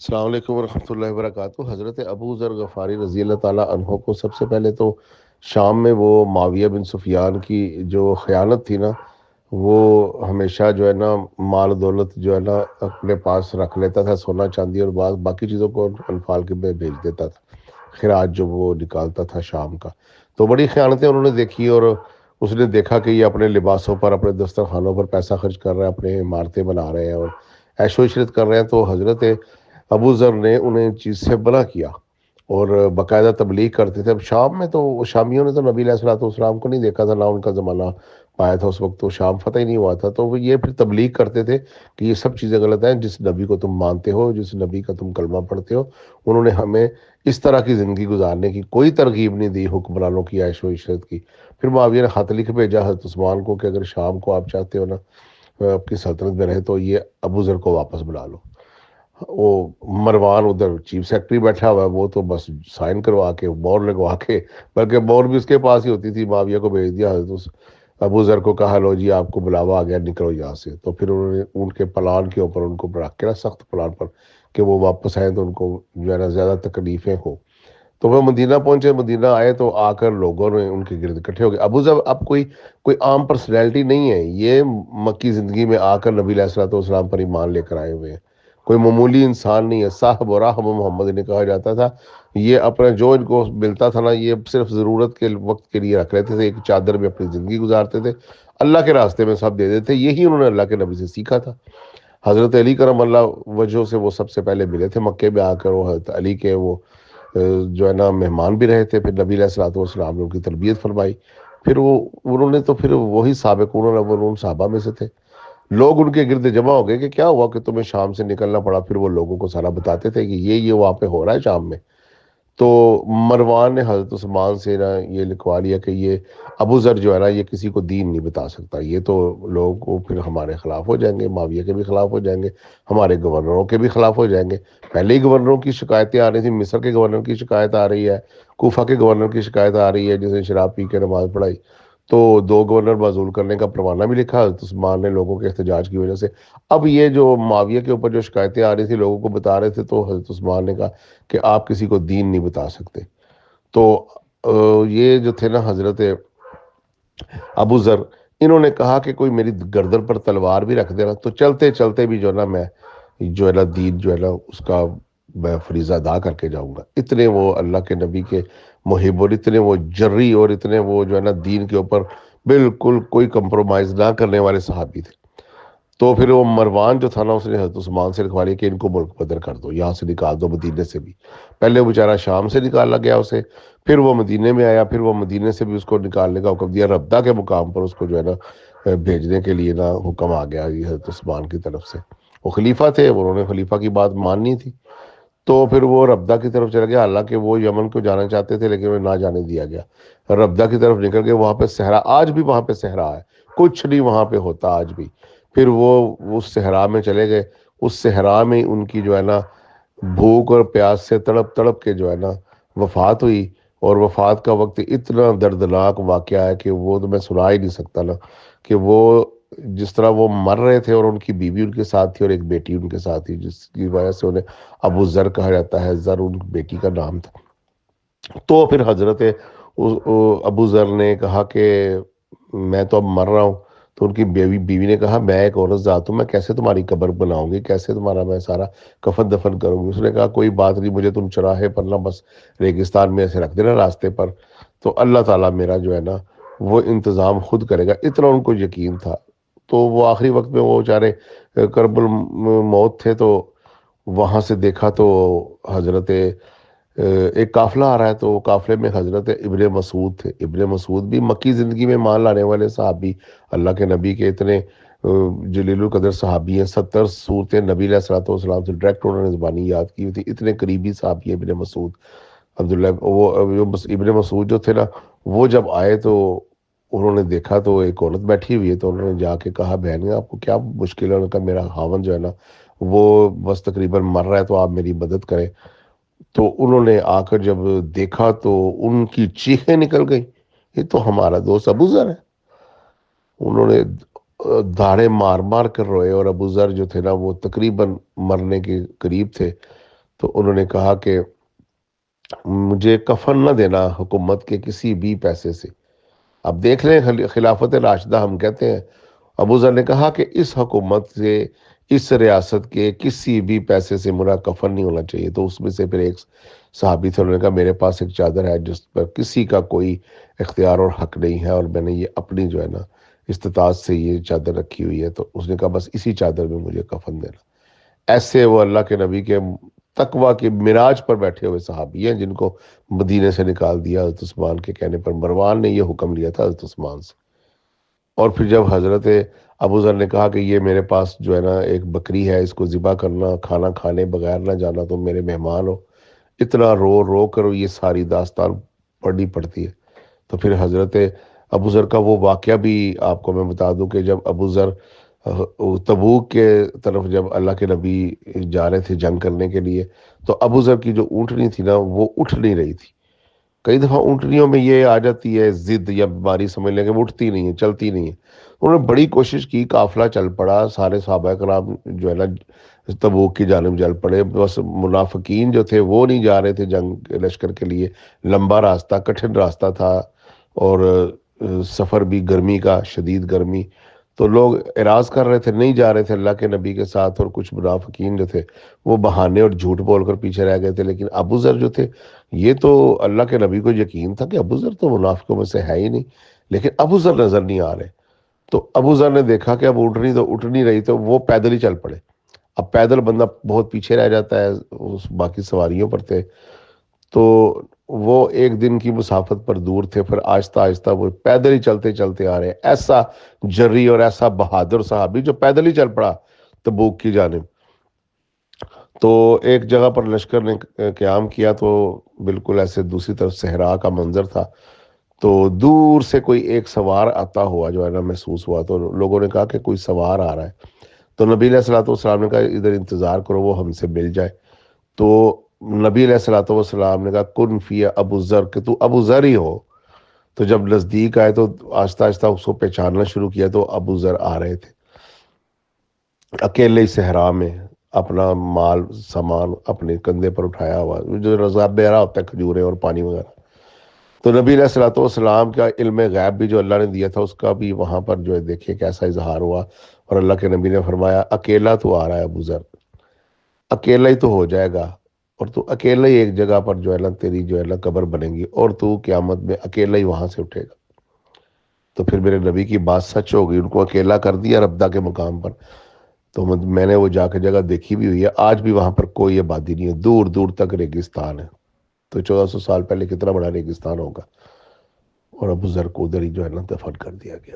السلام علیکم ورحمۃ اللہ وبرکاتہ۔ حضرت ابو ذر غفاری رضی اللہ تعالیٰ عنہ کو سب سے پہلے تو شام میں وہ معاویہ بن سفیان کی جو خیانت تھی نا، وہ ہمیشہ جو ہے نا مال و دولت جو ہے نا اپنے پاس رکھ لیتا تھا، سونا چاندی اور بعض باقی چیزوں کو انفال کے میں بھیج دیتا تھا، خراج جو وہ نکالتا تھا شام کا۔ تو بڑی خیانتیں انہوں نے دیکھی، اور اس نے دیکھا کہ یہ اپنے لباسوں پر، اپنے دسترخوانوں پر پیسہ خرچ کر رہا ہے، اپنے عمارتیں بنا رہے ہیں اور عیش و عشرت کر رہے ہیں۔ تو حضرت ابو ذر نے انہیں چیز سے منع کیا اور باقاعدہ تبلیغ کرتے تھے۔ اب شام میں تو شامیوں نے تو نبی علیہ الصلوۃ والسلام کو نہیں دیکھا تھا، نہ ان کا زمانہ پایا تھا، اس وقت تو شام فتح ہی نہیں ہوا تھا۔ تو وہ یہ پھر تبلیغ کرتے تھے کہ یہ سب چیزیں غلط ہیں، جس نبی کو تم مانتے ہو، جس نبی کا تم کلمہ پڑھتے ہو، انہوں نے ہمیں اس طرح کی زندگی گزارنے کی کوئی ترغیب نہیں دی، حکمرانوں کی عیش و عشرت کی۔ پھر معاویہ نے خط لکھ بھیجا حضرت عثمان کو کہ اگر شام کو آپ چاہتے ہو نا آپ کی سلطنت میں رہے تو یہ ابو ذر کو واپس بلا لو۔ وہ مروان ادھر چیف سیکرٹری بیٹھا ہوا ہے، وہ تو بس سائن کروا کے مور لگوا کے، بلکہ مور بھی اس کے پاس ہی ہوتی تھی، معاویہ کو بھیج دیا۔ حضرت ابو ذر کو کہا لو جی آپ کو بلاوا آ گیا، نکلو یہاں سے۔ تو پھر انہوں نے ان کے پلان کے اوپر ان کو رکھ کے نا، سخت پلان پر، کہ وہ واپس آئیں تو ان کو جو ہے نا زیادہ تکلیفیں ہوں۔ تو وہ مدینہ پہنچے، مدینہ آئے تو آ کر لوگوں نے ان کے گرد اکٹھے ہو گئے۔ ابو ذر اب کوئی عام پرسنالٹی نہیں ہے، یہ مکی زندگی میں آ کر نبی علیہ الصلوۃ والسلام پر ایمان لے کر آئے ہوئے ہیں، کوئی معمولی انسان نہیں ہے۔ صاحب و راہب محمد نے کہا جاتا تھا، یہ اپنا جو ان کو ملتا تھا نا یہ صرف ضرورت کے وقت کے لیے رکھ لیتے تھے، ایک چادر میں اپنی زندگی گزارتے تھے، اللہ کے راستے میں سب دے دیتے۔ یہی انہوں نے اللہ کے نبی سے سیکھا تھا۔ حضرت علی کرم اللہ وجہ سے وہ سب سے پہلے ملے تھے مکے میں آ کر، وہ حضرت علی کے وہ جو ہے نا مہمان بھی رہے تھے۔ پھر نبی علیہ الصلوۃ والسلام نے ان کی تربیت فرمائی۔ پھر انہوں نے تو پھر وہی سابقون الاولون صحابہ میں سے تھے۔ لوگ ان کے گرد جمع ہو گئے کہ کیا ہوا کہ تمہیں شام سے نکلنا پڑا۔ پھر وہ لوگوں کو سارا بتاتے تھے کہ یہ وہاں پہ ہو رہا ہے شام میں۔ تو مروان نے حضرت عثمان سے نا یہ لکھوا لیا کہ یہ ابو ذر جو ہے نا یہ کسی کو دین نہیں بتا سکتا، یہ تو لوگوں کو پھر ہمارے خلاف ہو جائیں گے، معاویہ کے بھی خلاف ہو جائیں گے، ہمارے گورنروں کے بھی خلاف ہو جائیں گے۔ پہلے ہی گورنروں کی شکایتیں آ رہی تھیں، مصر کے گورنر کی شکایت آ رہی ہے، کوفہ کے گورنر کی شکایت آ رہی ہے جس نے شراب پی کے نماز پڑھائی۔ تو دو گورنر معزول کرنے کا پروانہ بھی لکھا حضرت عثمان نے لوگوں کے احتجاج کی وجہ سے۔ اب یہ جو معاویہ کے اوپر جو شکایتیں آ رہی تھی لوگوں کو بتا رہے تھے، تو حضرت عثمان نے کہا کہ آپ کسی کو دین نہیں بتا سکتے۔ تو یہ جو تھے نا حضرت ابو ذر، انہوں نے کہا کہ کوئی میری گردن پر تلوار بھی رکھ دینا تو چلتے چلتے بھی جو ہے نا میں جو ہے نا دین جو ہے نا اس کا میں فریضہ ادا کر کے جاؤں گا۔ اتنے وہ اللہ کے نبی کے محب اور اتنے وہ جری اور اتنے وہ جو ہے نا دین کے اوپر بالکل کوئی کمپرومائز نہ کرنے والے صحابی تھے۔ تو پھر وہ مروان جو تھا نا اس نے حضرت عثمان سے لکھوا لیا کہ ان کو ملک بدر کر دو، یہاں سے نکال دو، مدینے سے بھی۔ پہلے وہ بیچارہ شام سے نکالا گیا اسے، پھر وہ مدینے میں آیا، پھر وہ مدینے سے بھی اس کو نکالنے کا حکم دیا، ربدہ کے مقام پر اس کو جو ہے نا بھیجنے کے لیے نا حکم آ گیا یہ حضرت عثمان کی طرف سے۔ وہ خلیفہ تھے، انہوں نے خلیفہ کی بات ماننی تھی۔ تو پھر وہ ربدہ کی طرف چلا گیا، حالانکہ وہ یمن کو جانا چاہتے تھے لیکن انہیں نہ جانے دیا گیا۔ ربدہ کی طرف نکل گئے، وہاں پہ صحرا، آج بھی وہاں پہ صحرا ہے، کچھ نہیں وہاں پہ ہوتا آج بھی۔ پھر وہ اس صحرا میں چلے گئے، اس صحرا میں ان کی جو ہے نا بھوک اور پیاس سے تڑپ تڑپ کے جو ہے نا وفات ہوئی۔ اور وفات کا وقت اتنا دردناک واقعہ ہے کہ وہ تو میں سنا ہی نہیں سکتا نا، کہ وہ جس طرح وہ مر رہے تھے اور ان کی بیوی ان کے ساتھ تھی اور ایک بیٹی ان کے ساتھ تھی، جس کی وجہ سے انہیں ابو ذر کہا جاتا ہے، ذر ان بیٹی کا نام تھا۔ تو پھر حضرت ابو ذر نے کہا کہ میں تو اب مر رہا ہوں۔ تو ان کی بیوی نے کہا میں ایک عورت ذات ہوں، میں کیسے تمہاری قبر بناؤں گی، کیسے تمہارا میں سارا کفن دفن کروں گی۔ اس نے کہا کوئی بات نہیں، مجھے تم چراہے پر نہ بس ریگستان میں ایسے رکھ دینا راستے پر، تو اللہ تعالیٰ میرا جو ہے نا وہ انتظام خود کرے گا، اتنا ان کو یقین تھا۔ تو وہ آخری وقت میں وہ بیچارے کرب الموت تھے، تو وہاں سے دیکھا تو حضرت ایک قافلہ آ رہا ہے، تو وہ قافلے میں حضرت ابن مسعود تھے۔ ابن مسعود بھی مکی زندگی میں مان لانے والے صحابی، اللہ کے نبی کے اتنے جلیل القدر صحابی ہیں، 70 صورتیں نبی علیہ الصلوۃ والسلام سے ڈائریکٹ انہوں نے زبانی یاد کی ہوئی تھی، اتنے قریبی صحابی ہیں ابن مسعود عبداللہ۔ ابن مسعود جو تھے نا، وہ جب آئے تو انہوں نے دیکھا تو ایک عورت بیٹھی ہوئی ہے، تو انہوں نے جا کے کہا بہن آپ کو کیا مشکل ہے؟ انہوں نے کہا میرا خاوند جو ہے نا وہ بس تقریباً مر رہا ہے، تو آپ میری مدد کریں۔ تو انہوں نے آ کر جب دیکھا تو ان کی چیخیں نکل گئی، یہ تو ہمارا دوست ابو ذر ہے۔ انہوں نے دھاڑے مار مار کر روئے، اور ابو ذر جو تھے نا وہ تقریباً مرنے کے قریب تھے۔ تو انہوں نے کہا کہ مجھے کفن نہ دینا حکومت کے کسی بھی پیسے سے. اب دیکھ لیں خلافت راشدہ ہم کہتے ہیں. ابو ذر نے کہا کہ اس حکومت سے، اس ریاست کے کسی بھی پیسے سے میرا کفن نہیں ہونا چاہیے. تو اس میں سے پھر ایک صحابی تھے، انہوں نے کہا میرے پاس ایک چادر ہے جس پر کسی کا کوئی اختیار اور حق نہیں ہے، اور میں نے یہ اپنی جو ہے نا استطاعت سے یہ چادر رکھی ہوئی ہے. تو اس نے کہا بس اسی چادر میں مجھے کفن دینا. ایسے وہ اللہ کے نبی کے تقوی کے معراج پر بیٹھے ہوئے صحابی ہیں جن کو مدینے سے نکال دیا حضرت عثمان کے کہنے پر. مروان نے یہ حکم لیا تھا حضرت عثمان سے. اور پھر جب حضرت ابو ذر نے کہا کہ یہ میرے پاس جو ہے نا ایک بکری ہے، اس کو ذبح کرنا، کھانا کھانے بغیر نہ جانا، تم میرے مہمان ہو. اتنا رو رو کر یہ ساری داستان پڑھنی پڑتی ہے. تو پھر حضرت ابو ذر کا وہ واقعہ بھی آپ کو میں بتا دوں کہ جب ابو ذر تبوک کے طرف جب اللہ کے نبی جا رہے تھے جنگ کرنے کے لیے، تو ابو ذر کی جو اونٹنی تھی نا وہ اٹھ نہیں رہی تھی. کئی دفعہ اونٹنیوں میں یہ آ جاتی ہے ضد یا بیماری، سمجھ لیں کہ وہ اٹھتی نہیں ہے، چلتی نہیں ہے. انہوں نے بڑی کوشش کی، قافلہ چل پڑا، سارے صحابہ کرام جو ہے نا تبوک کی جانب چل پڑے. بس منافقین جو تھے وہ نہیں جا رہے تھے جنگ لشکر کے لیے. لمبا راستہ، کٹھن راستہ تھا، اور سفر بھی گرمی کا، شدید گرمی. تو لوگ اعراض کر رہے تھے، نہیں جا رہے تھے اللہ کے نبی کے ساتھ. اور کچھ منافقین جو تھے وہ بہانے اور جھوٹ بول کر پیچھے رہ گئے تھے. لیکن ابو ذر جو تھے، یہ تو اللہ کے نبی کو یقین تھا کہ ابو ذر تو منافقوں میں سے ہے ہی نہیں، لیکن ابو ذر نظر نہیں آ رہے. تو ابو ذر نے دیکھا کہ اب اٹھنی تو اٹھ نہیں رہی، تو وہ پیدل ہی چل پڑے. اب پیدل بندہ بہت پیچھے رہ جاتا ہے، اس باقی سواریوں پر تھے. تو وہ ایک دن کی مسافت پر دور تھے، پھر آہستہ آہستہ وہ پیدل ہی چلتے چلتے آ رہے ہیں. ایسا جری اور ایسا بہادر صحابی جو پیدل ہی چل پڑا تبوک کی جانب. تو ایک جگہ پر لشکر نے قیام کیا، تو بالکل ایسے دوسری طرف صحرا کا منظر تھا. تو دور سے کوئی ایک سوار آتا ہوا جو ہے نا محسوس ہوا. تو لوگوں نے کہا کہ کوئی سوار آ رہا ہے. تو نبی علیہ الصلوۃ والسلام نے کہا ادھر انتظار کرو، وہ ہم سے مل جائے. تو نبی علیہ الصلوۃ والسلام نے کہا کن فی ابو ذر، کہ تو ابو ذر ہی ہو. تو جب نزدیک آئے تو آہستہ آہستہ اس کو پہچاننا شروع کیا، تو ابو ذر آ رہے تھے اکیلے ہی صحرا میں، اپنا مال سامان اپنے کندھے پر اٹھایا ہوا، جو رضا بیرا ہوتا ہے کھجورے اور پانی وغیرہ. تو نبی علیہ الصلوۃ والسلام کا علم غیب بھی جو اللہ نے دیا تھا اس کا بھی وہاں پر جو ہے دیکھے کیسا اظہار ہوا. اور اللہ کے نبی نے فرمایا اکیلا تو آ رہا ہے ابو ذر، اکیلا ہی تو ہو جائے گا، اور تو اکیلا ہی ایک جگہ پر جو ہے نا تیری جو ہے نا قبر بنے گی، اور تو قیامت میں اکیلا ہی وہاں سے اٹھے گا. تو پھر میرے نبی کی بات سچ ہو گئی، ان کو اکیلا کر دیا ربدہ کے مقام پر. تو میں نے وہ جا کے جگہ دیکھی بھی ہوئی ہے، آج بھی وہاں پر کوئی آبادی نہیں ہے، دور دور تک ریگستان ہے. تو 1400 سال پہلے کتنا بڑا ریگستان ہوگا. اور ابو ذر کو ادھر ہی جو ہے نا دفن کر دیا گیا.